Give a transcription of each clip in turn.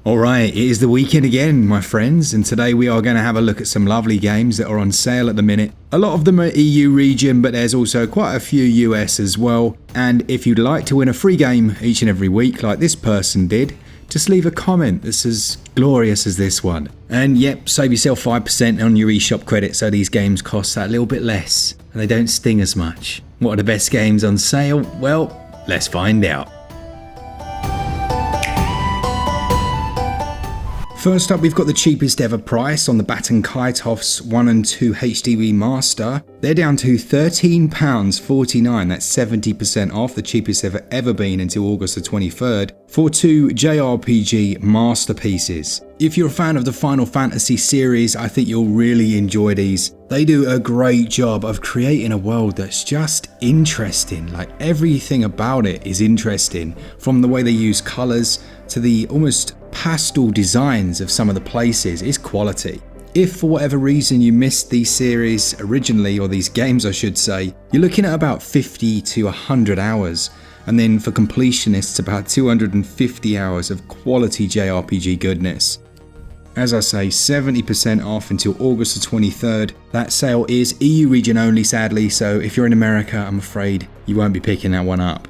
Alright, it is the weekend again, my friends, and today we are going to have a look at some lovely games that are on sale at the minute. A lot of them are EU region, but there's also quite a few US as well. And if you'd like to win a free game each and every week like this person did, just leave a comment that's as glorious as this one. And yep, save yourself 5% on your eShop credit so these games cost that little bit less and they don't sting as much. What are the best games on sale? Well, let's find out. First up, we've got the cheapest ever price on the Baton Kaitos 1 and 2 HD Master. They're down to £13.49, that's 70% off, the cheapest they've ever been until August the 23rd, for two JRPG masterpieces. If you're a fan of the Final Fantasy series, I think you'll really enjoy these. They do a great job of creating a world that's just interesting, like everything about it is interesting, from the way they use colours to the almost pastel designs of some of the places is quality. If for whatever reason you missed these series originally, or these games I should say, you're looking at about 50 to 100 hours. And then for completionists, about 250 hours of quality JRPG goodness. As I say, 70% off until August the 23rd. That sale is EU region only, sadly, so if you're in America, I'm afraid you won't be picking that one up.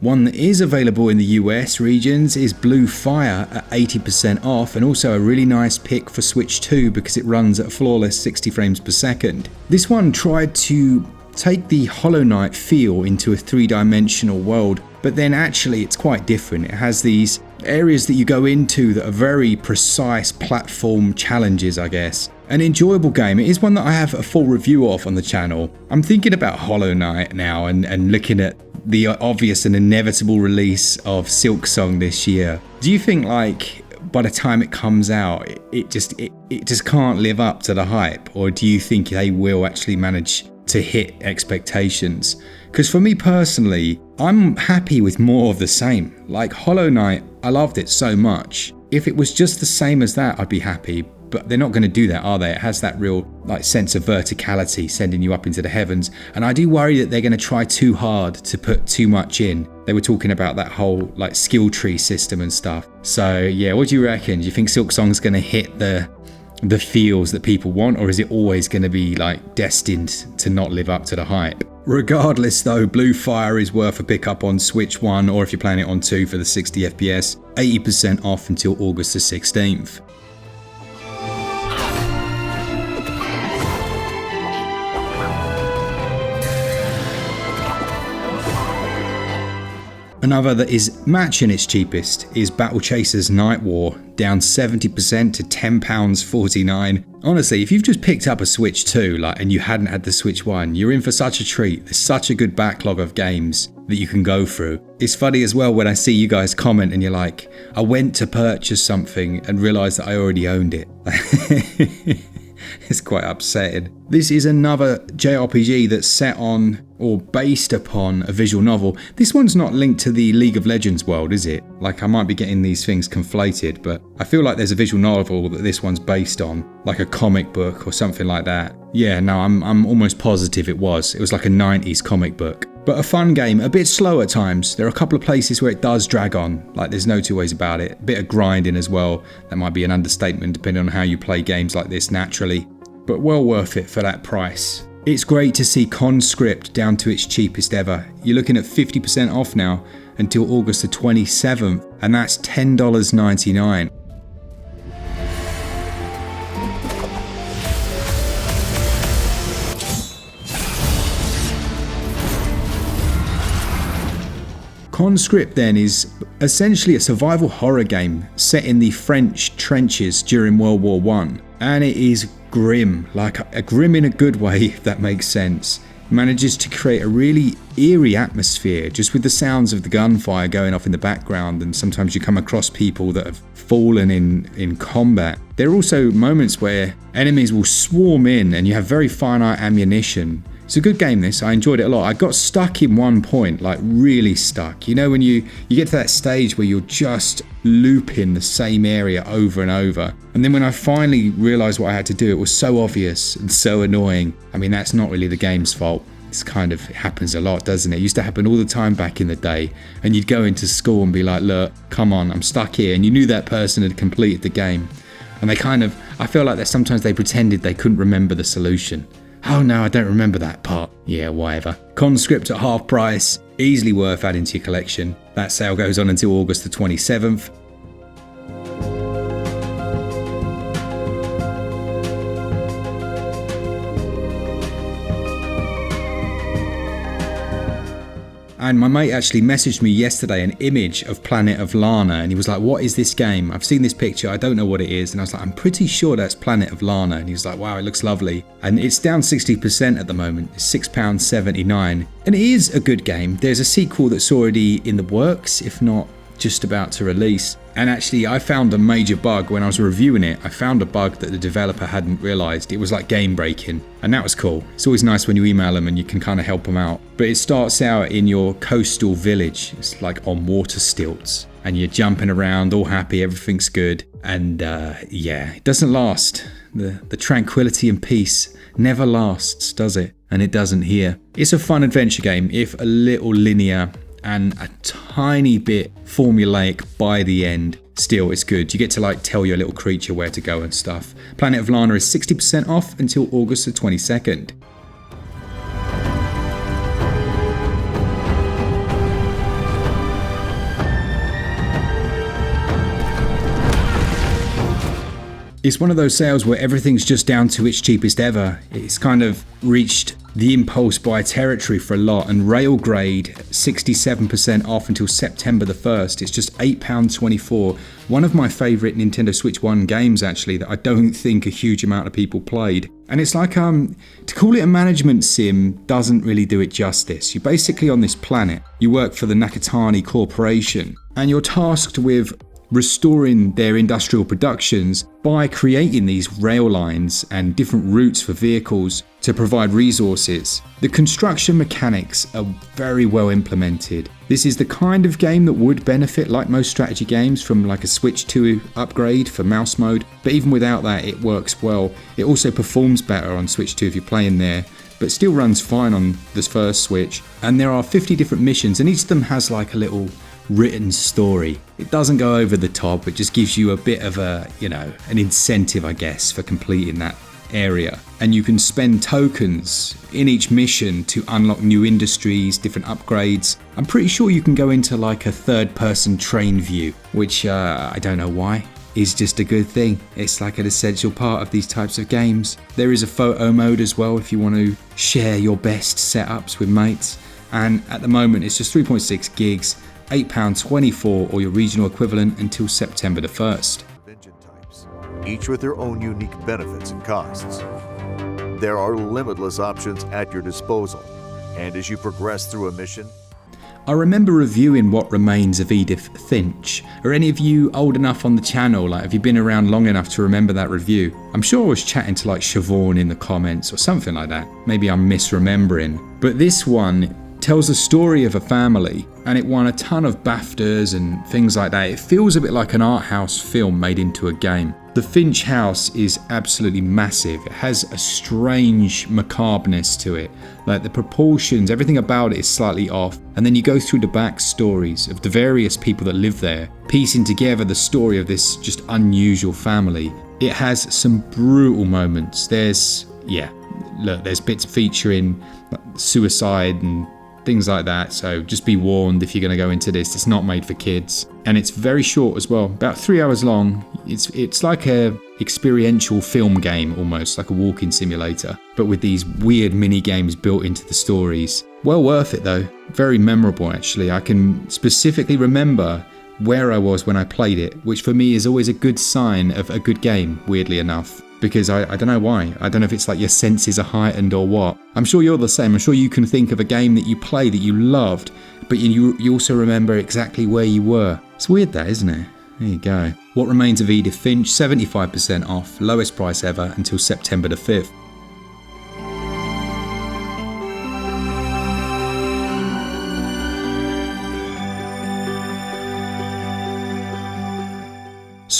One that is available in the US regions is Blue Fire at 80% off, and also a really nice pick for Switch 2 because it runs at a flawless 60 frames per second. This one tried to take the Hollow Knight feel into a three-dimensional world, but then actually it's quite different. It has these areas that you go into that are very precise platform challenges, I guess. An enjoyable game. It is one that I have a full review of on the channel. I'm thinking about Hollow Knight now and looking at the obvious and inevitable release of Silksong this year. Do you think, like, by the time it comes out, it just can't live up to the hype? Or do you think they will actually manage to hit expectations? Because for me personally, I'm happy with more of the same. Like Hollow Knight, I loved it so much. If it was just the same as that, I'd be happy. But they're not going to do that, are they? It has that real sense of verticality, sending you up into the heavens. And I do worry that they're going to try too hard to put too much in. They were talking about that whole skill tree system and stuff. So yeah, what do you reckon? Do you think Silksong's going to hit the feels that people want, or is it always going to be destined to not live up to the hype? Regardless though, Blue Fire is worth a pickup on Switch 1, or if you're playing it on 2 for the 60 FPS, 80% off until August the 16th. Another that is matching its cheapest is Battle Chasers Night War, down 70% to £10.49. Honestly, if you've just picked up a Switch 2 and you hadn't had the Switch 1, you're in for such a treat. There's such a good backlog of games that you can go through. It's funny as well when I see you guys comment and you're like, I went to purchase something and realised that I already owned it. It's quite upsetting. This is another JRPG that's set on or based upon a visual novel. This one's not linked to the League of Legends world, is it? I might be getting these things conflated, but I feel like there's a visual novel that this one's based on, like a comic book or something like that. Yeah, no, I'm almost positive it was. It was like a 90s comic book. But a fun game, a bit slow at times. There are a couple of places where it does drag on, there's no two ways about it. A bit of grinding as well. That might be an understatement depending on how you play games like this naturally. But well worth it for that price. It's great to see Conscript down to its cheapest ever. You're looking at 50% off now until August the 27th, and that's $10.99. Conscript then is essentially a survival horror game set in the French trenches during World War I, and it is grim, grim in a good way, if that makes sense. It manages to create a really eerie atmosphere just with the sounds of the gunfire going off in the background, and sometimes you come across people that have fallen in combat. There are also moments where enemies will swarm in and you have very finite ammunition. It's a good game this, I enjoyed it a lot. I got stuck in one point, like really stuck. You know when you get to that stage where you're just looping the same area over and over. And then when I finally realised what I had to do, it was so obvious and so annoying. I mean, that's not really the game's fault. It's kind of, it happens a lot, doesn't it? It used to happen all the time back in the day. And you'd go into school and be like, look, come on, I'm stuck here. And you knew that person had completed the game. And they kind of, I feel like that sometimes they pretended they couldn't remember the solution. Oh no, I don't remember that part. Yeah, whatever. Conscript at half price, easily worth adding to your collection. That sale goes on until August the 27th. And my mate actually messaged me yesterday an image of Planet of Lana, and he was like, what is this game? I've seen this picture, I don't know what it is. And I was like, I'm pretty sure that's Planet of Lana. And he was like, wow, it looks lovely. And it's down 60% at the moment. It's £6.79. And it is a good game. There's a sequel that's already in the works, if not just about to release. And actually, I found a major bug when I was reviewing it. I found a bug that the developer hadn't realised. It was like game breaking, and that was cool. It's always nice when you email them and you can kind of help them out. But it starts out in your coastal village. It's like on water stilts, and you're jumping around, all happy, everything's good. And yeah, it doesn't last. The tranquility and peace never lasts, does it? And it doesn't here. It's a fun adventure game, if a little linear and a tiny bit formulaic by the end. Still, it's good. You get to like tell your little creature where to go and stuff. Planet of Lana is 60% off until August the 22nd. It's one of those sales where everything's just down to its cheapest ever. It's kind of reached the impulse buy territory for a lot, and Railgrade 67% off until September the 1st. It's just £8.24. One of my favourite Nintendo Switch 1 games actually that I don't think a huge amount of people played. And it's like, to call it a management sim doesn't really do it justice. You're basically on this planet, you work for the Nakatani Corporation, and you're tasked with restoring their industrial productions by creating these rail lines and different routes for vehicles to provide resources. The construction mechanics are very well implemented. This is the kind of game that would benefit, like most strategy games, from like a Switch 2 upgrade for mouse mode, but even without that it works well. It also performs better on Switch 2 if you're playing there, but still runs fine on this first Switch. And there are 50 different missions, and each of them has like a little written story. It doesn't go over the top, it just gives you a bit of a, you know, an incentive, I guess, for completing that area. And you can spend tokens in each mission to unlock new industries, different upgrades. I'm pretty sure you can go into like a third-person train view, which I don't know why, is just a good thing. It's like an essential part of these types of games. There is a photo mode as well if you want to share your best setups with mates. And at the moment it's just 3.6 gigs, £8.24 or your regional equivalent until September the 1st. Types, each with their own unique benefits and costs. There are limitless options at your disposal, and as you progress through a mission, I remember reviewing What Remains of Edith Finch. Are any of you old enough on the channel? Like, have you been around long enough to remember that review? I'm sure I was chatting to like Siobhan in the comments or something like that. Maybe I'm misremembering. But this one tells the story of a family, and it won a ton of BAFTAs and things like that. It feels a bit like an art house film made into a game. The Finch house is absolutely massive. It has a strange macabreness to it. Like the proportions, everything about it is slightly off. And then you go through the backstories of the various people that live there, piecing together the story of this just unusual family. It has some brutal moments. There's bits featuring suicide and things like that, so just be warned if you're going to go into this. It's not made for kids, and it's very short as well, about 3 hours long. It's like a experiential film game, almost like a walking simulator, but with these weird mini games built into the stories. Well worth it though, very memorable actually. I can specifically remember where I was when I played it, which for me is always a good sign of a good game, weirdly enough. Because I don't know why. I don't know if it's like your senses are heightened or what. I'm sure you're the same. I'm sure you can think of a game that you play that you loved, but you also remember exactly where you were. It's weird that, isn't it? There you go. What Remains of Edith Finch, 75% off, lowest price ever until September the 5th.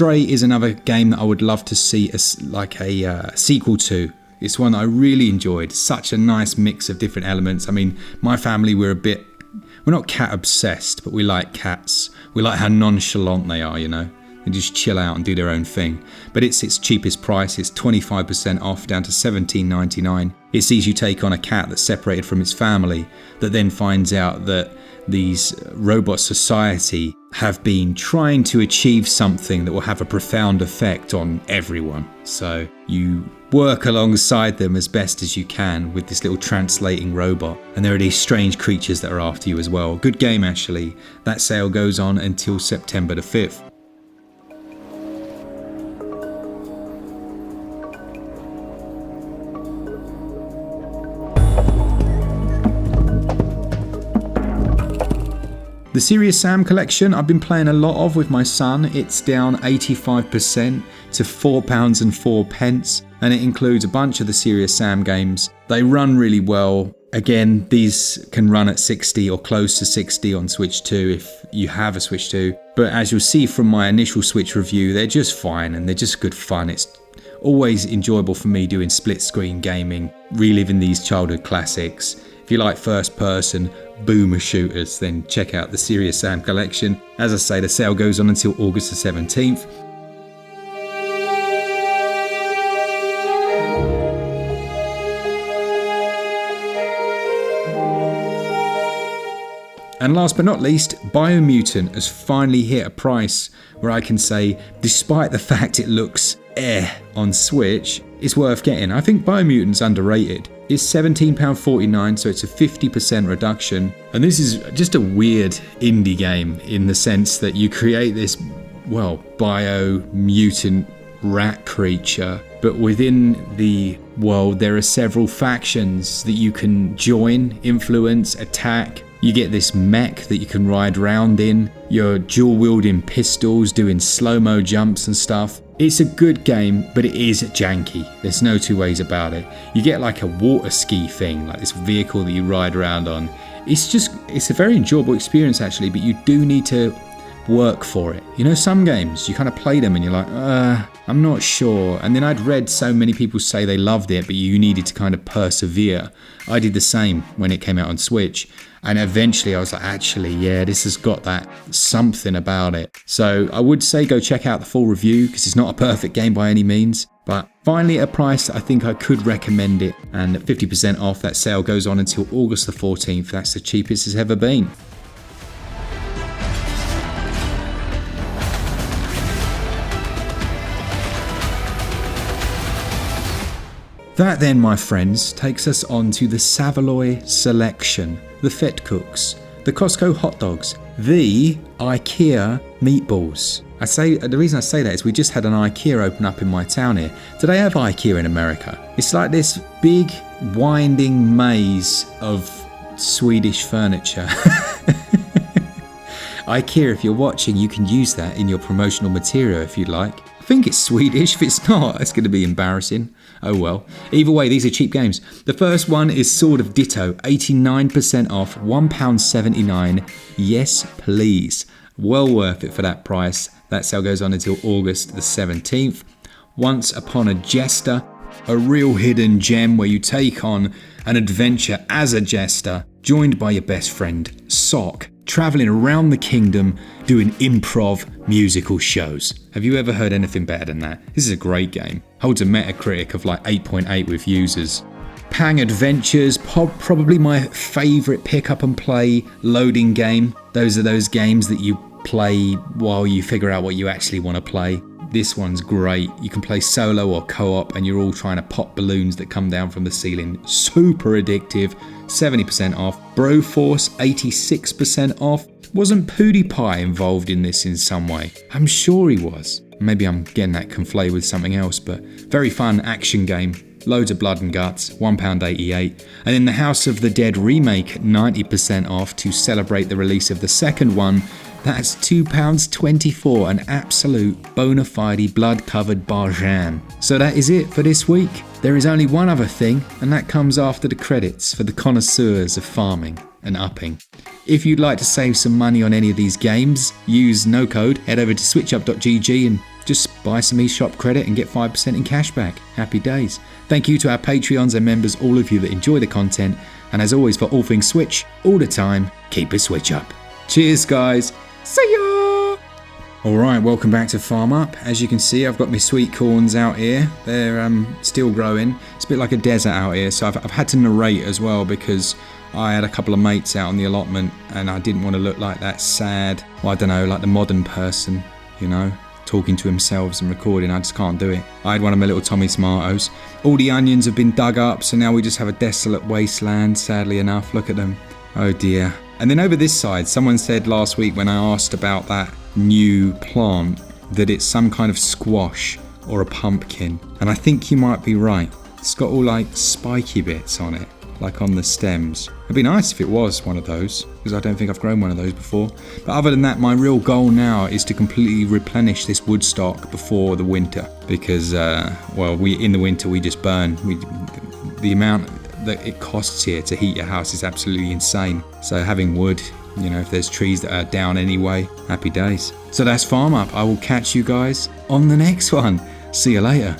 Stray is another game that I would love to see a sequel to. It's one that I really enjoyed. Such a nice mix of different elements. I mean, my family, we're not cat obsessed, but we like cats. We like how nonchalant they are, you know. They just chill out and do their own thing. But it's its cheapest price. It's 25% off, down to $17.99. It sees you take on a cat that's separated from its family, that then finds out that these robot society have been trying to achieve something that will have a profound effect on everyone. So you work alongside them as best as you can with this little translating robot. And there are these strange creatures that are after you as well. Good game, actually. That sale goes on until September the 5th. The Serious Sam collection I've been playing a lot of with my son. It's down 85% to £4.04, and it includes a bunch of the Serious Sam games. They run really well. Again, these can run at 60 or close to 60 on Switch 2 if you have a Switch 2. But as you'll see from my initial Switch review, they're just fine and they're just good fun. It's always enjoyable for me doing split screen gaming, reliving these childhood classics. If you like first person boomer shooters, then check out the Serious Sam collection. As I say, the sale goes on until August the 17th. And last but not least, Biomutant has finally hit a price where I can say, despite the fact it looks on Switch, it's worth getting. I think Biomutant's underrated. It's £17.49, so it's a 50% reduction. And this is just a weird indie game in the sense that you create this, biomutant rat creature. But within the world, there are several factions that you can join, influence, attack. You get this mech that you can ride around in. You're dual wielding pistols, doing slow-mo jumps and stuff. It's a good game, but it is janky. There's no two ways about it. You get like a water ski thing, like this vehicle that you ride around on. It's a very enjoyable experience actually, but you do need to work for it. You know, some games, you kind of play them and you're like, I'm not sure. And then I'd read so many people say they loved it, but you needed to kind of persevere. I did the same when it came out on Switch. And eventually I was like, actually, yeah, this has got that something about it. So I would say go check out the full review because it's not a perfect game by any means. But finally at a price that I think I could recommend it. And at 50% off, that sale goes on until August the 14th. That's the cheapest it's ever been. That then, my friends, takes us on to the Savaloy Selection, the Fet Cooks, the Costco hot dogs, the IKEA meatballs. The reason I say that is we just had an IKEA open up in my town here. Do they have IKEA in America? It's like this big winding maze of Swedish furniture. IKEA, if you're watching, you can use that in your promotional material if you'd like. I think it's Swedish. If it's not, it's going to be embarrassing. Oh well. Either way, these are cheap games. The first one is Sword of Ditto, 89% off, £1.79. Yes, please. Well worth it for that price. That sale goes on until August the 17th. Once Upon a Jester, a real hidden gem where you take on an adventure as a jester, joined by your best friend, Sock, travelling around the kingdom doing improv musical shows. Have you ever heard anything better than that? This is a great game. Holds a Metacritic of like 8.8 with users. Pang Adventures, probably my favourite pick up and play loading game. Those are those games that you play while you figure out what you actually want to play. This one's great. You can play solo or co-op and you're all trying to pop balloons that come down from the ceiling. Super addictive. 70% off. Broforce, 86% off. Wasn't PewDiePie involved in this in some way? I'm sure he was. Maybe I'm getting that conflated with something else, but very fun action game. Loads of blood and guts, £1.88. And in the House of the Dead remake, 90% off to celebrate the release of the second one. That's £2.24, an absolute bona fide blood-covered bargain. So that is it for this week. There is only one other thing, and that comes after the credits for the connoisseurs of farming and upping. If you'd like to save some money on any of these games, use no code, head over to switchup.gg and Just buy some eShop credit and get 5% in cash back. Happy days. Thank you to our Patreons and members, all of you that enjoy the content. And as always, for all things Switch, all the time, keep it Switch up. Cheers, guys. See ya! Alright, welcome back to FarmUp. As you can see, I've got my sweet corns out here. They're still growing. It's a bit like a desert out here, so I've had to narrate as well because I had a couple of mates out on the allotment and I didn't want to look like that sad, well, I don't know, like the modern person, you know, talking to themselves and recording. I just can't do it. I had one of my little Tommy tomatoes. All the onions have been dug up, so now we just have a desolate wasteland, sadly enough. Look at them. Oh dear. And then over this side, someone said last week when I asked about that new plant that it's some kind of squash or a pumpkin. And I think you might be right. It's got all like spiky bits on it, like on the stems. It'd be nice if it was one of those, because I don't think I've grown one of those before. But other than that, my real goal now is to completely replenish this wood stock before the winter, because well, in the winter we just burn. The amount that it costs here to heat your house is absolutely insane. So having wood, you know, if there's trees that are down anyway, happy days. So that's FarmUp. I will catch you guys on the next one. See you later.